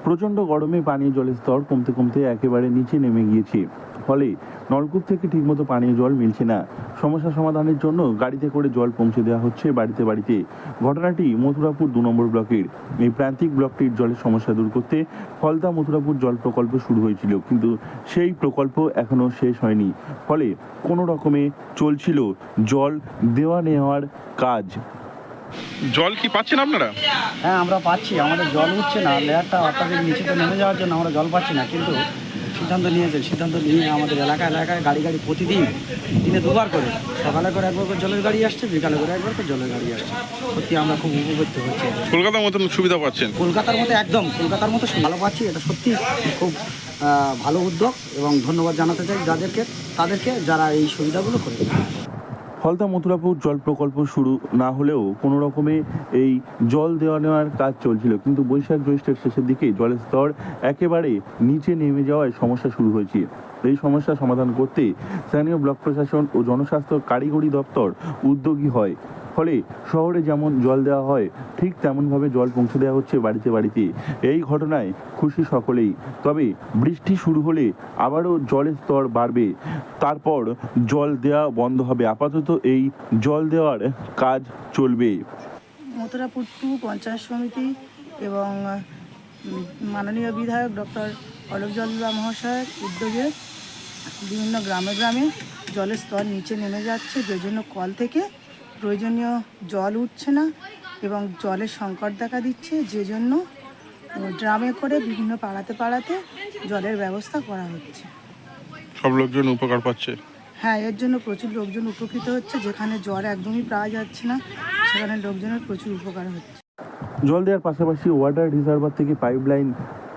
প্রচণ্ড গরমে পানীয় জলের স্তর কমতে কমতে একেবারে নিচে নেমে গিয়েছে। ফলে নলকূপ থেকে ঠিকমতো পানীয় জল মিলছে না। সমস্যা সমাধানের জন্য গাড়িতে করে জল পৌঁছে দেওয়া হচ্ছে বাড়িতে বাড়িতে। ঘটনাটি মথুরাপুর 2 নম্বর ব্লকের। এই প্রান্তিক ব্লকটির জলের সমস্যা দূর করতে ফলতা মথুরাপুর জল প্রকল্প শুরু হয়েছিল, কিন্তু সেই প্রকল্প এখনও শেষ হয়নি। ফলে কোনো রকমে চলছিল জল দেওয়া নেওয়ার কাজ। জল কি পাচ্ছেন আপনারা? হ্যাঁ, আমরা পাচ্ছি। আমাদের জল উঠছে না, লেয়ারটা অত্যাধিক নিচেতে নেমে যাওয়ার জন্য আমরা জল পাচ্ছি না। কিন্তু সিদ্ধান্ত নিয়ে আমাদের এলাকায় গাড়ি প্রতিদিন দিনে দুবার করে, সকালে করে একবার করে জলের গাড়ি আসছে, বিকালে করে একবার করে জলের গাড়ি আসছে। সত্যি আমরা খুব উপকৃত হচ্ছি। কলকাতার মতন সুবিধা পাচ্ছেন? কলকাতার মতো একদম কলকাতার মতো ভালো পাচ্ছি। এটা সত্যি খুব ভালো উদ্যোগ এবং ধন্যবাদ জানাতে চাই তাদেরকে যারা এই সুবিধাগুলো করে। ফলতা মথুরাপুর জল প্রকল্প শুরু না হলেও কোনো রকমে এই জল দেওয়া নেওয়ার কাজ চলছিল, কিন্তু বৈশাখ জ্যৈষ্ঠের শেষের দিকে জলের স্তর একেবারে নিচে নেমে যাওয়ায় সমস্যা শুরু হয়েছে। এই সমস্যা সমাধান করতে স্থানীয় ব্লক প্রশাসন ও জনস্বাস্থ্য কারিগরি দপ্তর উদ্যোগী হয়। ফলে শহরে যেমন জল দেওয়া হয় ঠিক তেমনভাবে জল পৌঁছে দেওয়া হচ্ছে বাড়িতে বাড়িতে। এই ঘটনায় খুশি সকলেই। তবে বৃষ্টি শুরু হলে আবারও জলের স্তর বাড়বে, তারপর জল দেওয়া বন্ধ হবে। আপাতত এই জল দেওয়ার কাজ চলবে। মথুরাপুর 2 পঞ্চায়েত সমিতি এবং মাননীয় বিধায়ক ডক্টর অলোক জলদা মহাশয়ের উদ্যোগে বিভিন্ন গ্রামে গ্রামে জলের স্তর নিচে নেমে যাচ্ছে, যে জন্য কল থেকে প্রয়োজনীয় জল উঠছে না এবং জলের সংকট দেখা দিচ্ছে, যে জন্য ড্রামে করে বিভিন্ন পাড়াতে জলের ব্যবস্থা করা হচ্ছে। সব লোকজন উপকার পাচ্ছে? হ্যাঁ, এর জন্য প্রচুর লোকজন উপকৃত হচ্ছে। যেখানে জল একদমই পাওয়া যাচ্ছে না সেখানে লোকজনের প্রচুর উপকার হচ্ছে। জল দেওয়ার পাশাপাশি ওয়াটার রিজার্ভার থেকে পাইপলাইন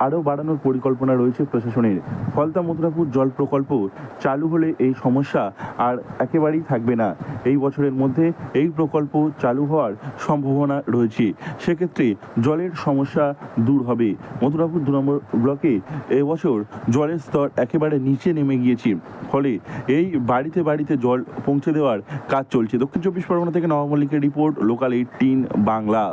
আরও বাড়ানোর পরিকল্পনা রয়েছে প্রশাসনের। ফলতা মথুরাপুর জল প্রকল্প চালু হলে এই সমস্যা আর একেবারেই থাকবে না। এই বছরের মধ্যে এই প্রকল্প চালু হওয়ার সম্ভাবনা রয়েছে। সেক্ষেত্রে জলের সমস্যা দূর হবে। মথুরাপুর 2 নম্বর ব্লকে এবছর জলের স্তর একেবারে নিচে নেমে গিয়েছে। ফলে এই বাড়িতে বাড়িতে জল পৌঁছে দেওয়ার কাজ চলছে। দক্ষিণ 24 পরগনা থেকে নবাব মল্লিকের রিপোর্ট, লোকাল 18 বাংলা।